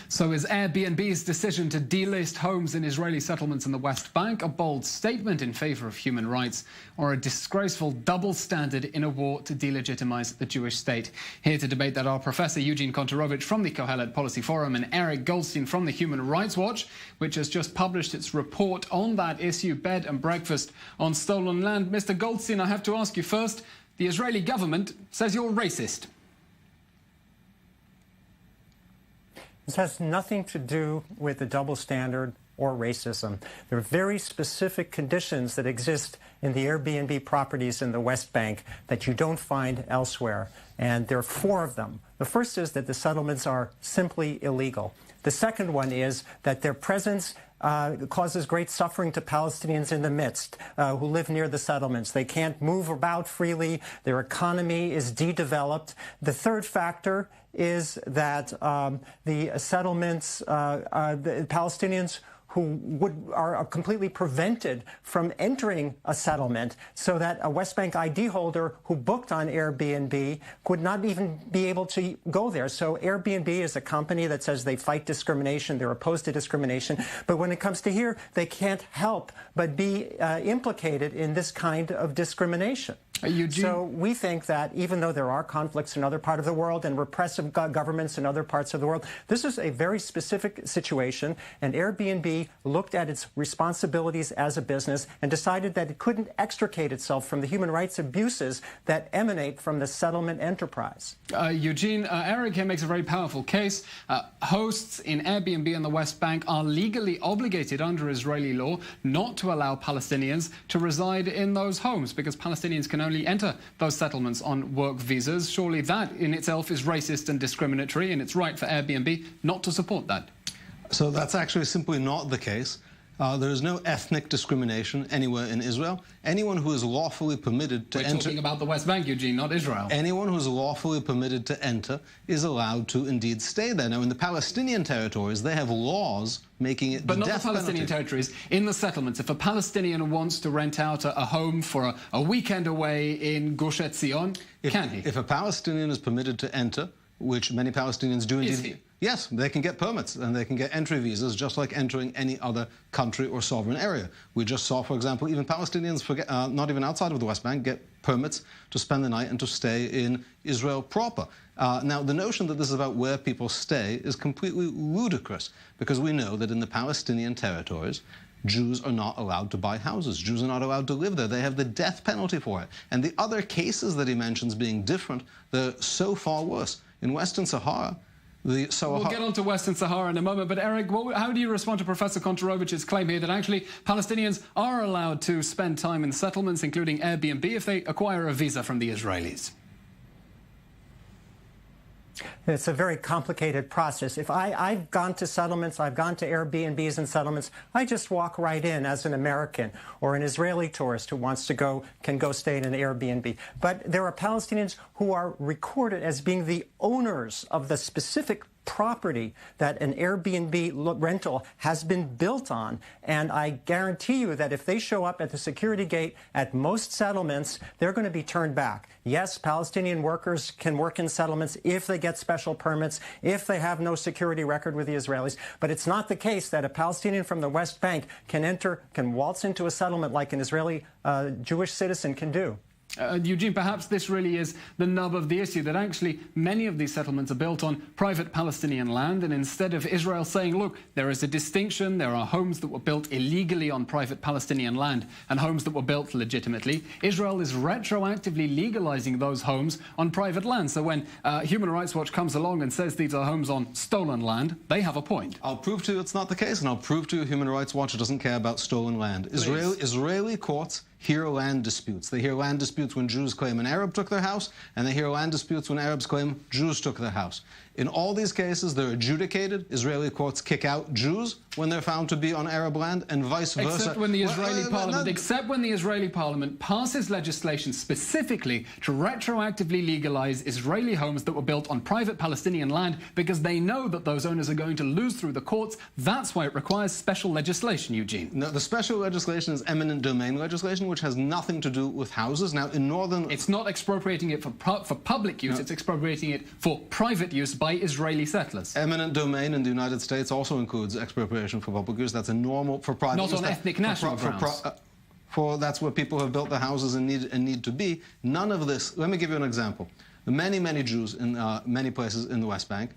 So is Airbnb's decision to delist homes in Israeli settlements in the West Bank a bold statement in favor of human rights, or a disgraceful double standard in a war to delegitimize the Jewish state? Here to debate that are Professor Eugene Kontorovich from the Kohelet Policy Forum and Eric Goldstein from the Human Rights Watch, which has just published its report on that issue, bed and breakfast on stolen land. Mr. Goldstein, I have to ask you first, the Israeli government says you're racist. This has nothing to do with the double standard or racism. There are very specific conditions that exist in the Airbnb properties in the West Bank that you don't find elsewhere, and there are 4 of them. The first is that the settlements are simply illegal. The second one is that their presence causes great suffering to Palestinians in the midst who live near the settlements. They can't move about freely. Their economy is de-developed. The third factor is that the settlements, the Palestinians who are completely prevented from entering a settlement, so that a West Bank ID holder who booked on Airbnb would not even be able to go there. So Airbnb is a company that says they fight discrimination, they're opposed to discrimination, but when it comes to here, they can't help but be implicated in this kind of discrimination. Eugene? So we think that even though there are conflicts in other parts of the world and repressive governments in other parts of the world, this is a very specific situation, and Airbnb looked at its responsibilities as a business and decided that it couldn't extricate itself from the human rights abuses that emanate from the settlement enterprise. Eugene, Eric here makes a very powerful case. Hosts in Airbnb in the West Bank are legally obligated under Israeli law not to allow Palestinians to reside in those homes, because Palestinians can only enter those settlements on work visas. Surely that in itself is racist and discriminatory, and it's right for Airbnb not to support that. So that's actually simply not the case. There is no ethnic discrimination anywhere in Israel. Anyone who is lawfully permitted to enter... We're talking about the West Bank, Eugene, not Israel. Anyone who is lawfully permitted to enter is allowed to indeed stay there. Now, in the Palestinian territories, they have laws making it but the not death the Palestinian penalty. territories. In the settlements, if a Palestinian wants to rent out a home for a weekend away in Gush Etzion, can he? If a Palestinian is permitted to enter, which many Palestinians do indeed... Is he? Yes, they can get permits and they can get entry visas just like entering any other country or sovereign area. We just saw, for example, even Palestinians, not even outside of the West Bank, get permits to spend the night and to stay in Israel proper. Now, the notion that this is about where people stay is completely ludicrous, because we know that in the Palestinian territories, Jews are not allowed to buy houses. Jews are not allowed to live there. They have the death penalty for it. And the other cases that he mentions being different, they're so far worse. In Western Sahara, we'll get on to Western Sahara in a moment, but Eric, how do you respond to Professor Kontorovich's claim here that actually Palestinians are allowed to spend time in settlements, including Airbnb, if they acquire a visa from the Israelis? It's a very complicated process. If I've gone to settlements, I've gone to Airbnbs and settlements, I just walk right in as an American or an Israeli tourist who wants to can go stay in an Airbnb. But there are Palestinians who are recorded as being the owners of the specific property that an Airbnb rental has been built on. And I guarantee you that if they show up at the security gate at most settlements, they're going to be turned back. Yes, Palestinian workers can work in settlements if they get special permits, if they have no security record with the Israelis. But it's not the case that a Palestinian from the West Bank can waltz into a settlement like an Israeli Jewish citizen can do. Eugene, perhaps this really is the nub of the issue, that actually many of these settlements are built on private Palestinian land, and instead of Israel saying, look, there is a distinction, there are homes that were built illegally on private Palestinian land and homes that were built legitimately, Israel is retroactively legalizing those homes on private land. So when Human Rights Watch comes along and says these are homes on stolen land, they have a point. I'll prove to you it's not the case, and I'll prove to you Human Rights Watch doesn't care about stolen land. Israeli courts hear land disputes. They hear land disputes when Jews claim an Arab took their house, and they hear land disputes when Arabs claim Jews took their house. In all these cases, they're adjudicated. Israeli courts kick out Jews when they're found to be on Arab land, and vice versa. Except when the Israeli Parliament passes legislation specifically to retroactively legalize Israeli homes that were built on private Palestinian land, because they know that those owners are going to lose through the courts. That's why it requires special legislation, Eugene. No, the special legislation is eminent domain legislation. expropriation which has nothing to do with houses. Now, in northern... It's not expropriating it for public use, it's expropriating it for private use by Israeli settlers. Eminent domain in the United States also includes expropriation for public use. That's a normal for private use. Not on ethnic national grounds. That's where people have built their houses and need to be. None of this... Let me give you an example. Many, many Jews in many places in the West Bank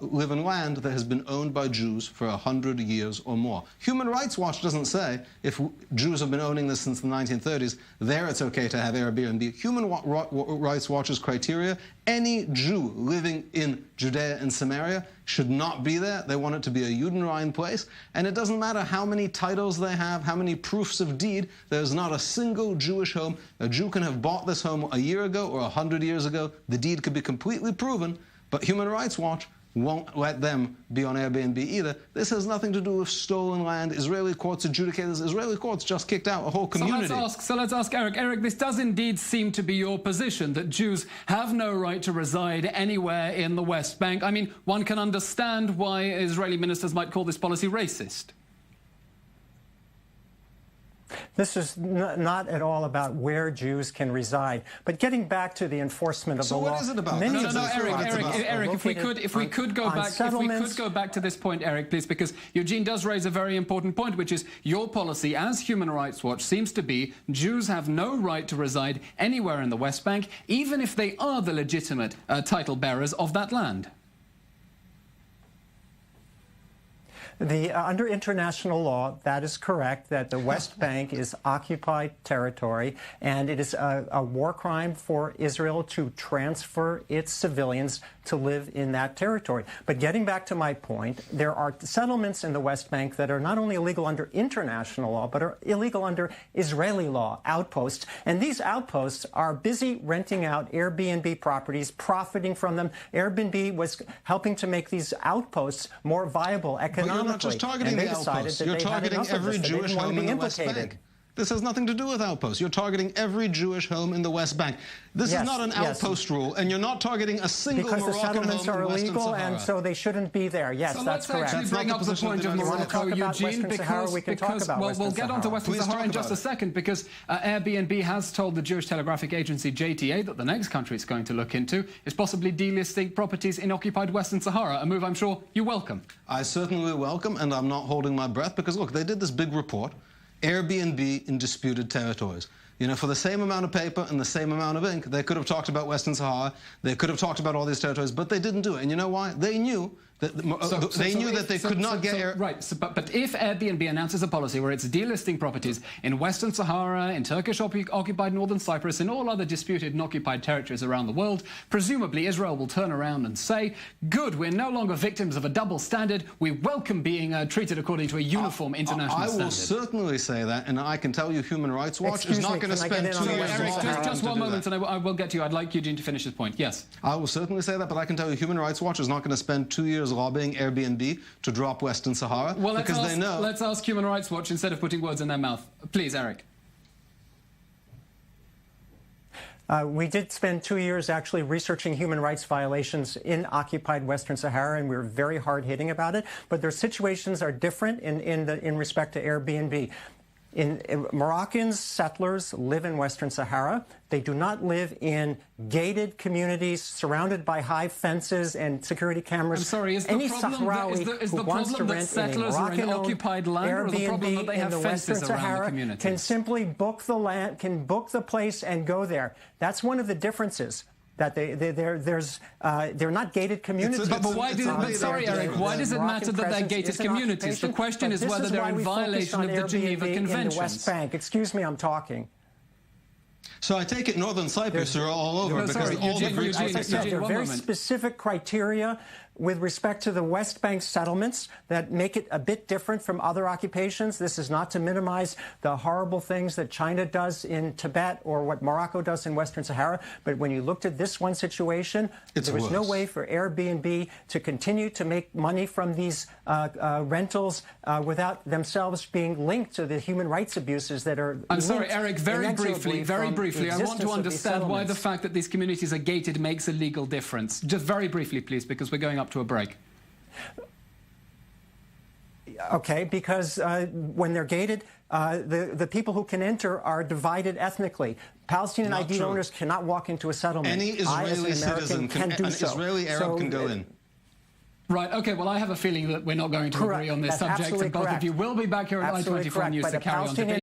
live in land that has been owned by Jews for 100 years or more. Human Rights Watch doesn't say if Jews have been owning this since the 1930s, there it's okay to have Airbnb. Human Rights Watch's criteria, any Jew living in Judea and Samaria should not be there. They want it to be a Judenrein place. And it doesn't matter how many titles they have, how many proofs of deed, there's not a single Jewish home. A Jew can have bought this home a year ago or 100 years ago. The deed could be completely proven. But Human Rights Watch won't let them be on Airbnb either. This has nothing to do with stolen land. Israeli courts adjudicate this. Israeli courts just kicked out a whole community. So let's ask Eric. Eric, this does indeed seem to be your position, that Jews have no right to reside anywhere in the West Bank. I mean, one can understand why Israeli ministers might call this policy racist. This is not at all about where Jews can reside. But getting back to the enforcement of the law... So what is it about? Eric, if we could go back to this point, Eric, please, because Eugene does raise a very important point, which is your policy as Human Rights Watch seems to be Jews have no right to reside anywhere in the West Bank, even if they are the legitimate title bearers of that land. Under international law, that is correct, that the West Bank is occupied territory, and it is a war crime for Israel to transfer its civilians to live in that territory. But getting back to my point, there are settlements in the West Bank that are not only illegal under international law, but are illegal under Israeli law, outposts. And these outposts are busy renting out Airbnb properties, profiting from them. Airbnb was helping to make these outposts more viable economically. You're not just targeting the outposts. You're targeting every Jewish home in the West Bank. This has nothing to do with outposts. You're targeting every Jewish home in the West Bank. This is not an outpost rule, and you're not targeting a single Moroccan home in Western Sahara. Because the settlements are illegal, and so they shouldn't be there. Yes, so that's correct. Let's actually bring up the point of Morocco, Eugene, because we'll get on to Western Sahara in just a second, because Airbnb has told the Jewish Telegraphic Agency, JTA, that the next country it's going to look into is possibly delisting properties in occupied Western Sahara, a move I'm sure you welcome. I certainly welcome, and I'm not holding my breath, because, look, they did this big report, Airbnb in disputed territories. You know, for the same amount of paper and the same amount of ink, they could have talked about Western Sahara, they could have talked about all these territories, but they didn't do it. And you know why? They knew that they could not get... But if Airbnb announces a policy where it's delisting properties in Western Sahara, in Turkish-occupied northern Cyprus, in all other disputed and occupied territories around the world, presumably Israel will turn around and say, good, we're no longer victims of a double standard, we welcome being treated according to a uniform international standard. I will certainly say that, and I can tell you Human Rights Watch is not going to spend 2 years... Eric, just one moment, and I will get to you. I'd like Eugene to finish his point. Yes. I will certainly say that, but I can tell you Human Rights Watch is not going to spend 2 years lobbying Airbnb to drop Western Sahara, well, because they know... Let's ask Human Rights Watch instead of putting words in their mouth. Please, Eric. We did spend 2 years actually researching human rights violations in occupied Western Sahara, and we were very hard-hitting about it. But their situations are different in respect to Airbnb. Moroccans, settlers, live in Western Sahara. They do not live in gated communities surrounded by high fences and security cameras. I'm sorry, is the problem that settlers are in occupied land, or the problem that they have fences around the communities? Can simply book the land, can book the place and go there. That's one of the differences. That they're not gated communities. But why Eric, why does it matter that they're gated communities? The question is whether they're in violation of the Geneva Conventions. In the West Bank. Excuse me, I'm talking. So I take it Northern Cyprus are all over because all the Greeks... As I said, there are very specific criteria with respect to the West Bank settlements that make it a bit different from other occupations. This is not to minimize the horrible things that China does in Tibet or what Morocco does in Western Sahara. But when you looked at this one situation, there was no way for Airbnb to continue to make money from these rentals without themselves being linked to the human rights abuses that are... I'm sorry, Eric, very briefly, I want to understand why the fact that these communities are gated makes a legal difference. Just very briefly, please, because we're going up to a break. Okay, because when they're gated, the people who can enter are divided ethnically. Palestinian Not ID true. owners cannot walk into a settlement. Any Israeli citizen can do an so. Israeli Arab can go in. Right, okay, well, I have a feeling that we're not going to agree on this That's subject, and both of you will be back here at Absolutely I-24 News to correct. carry on debating.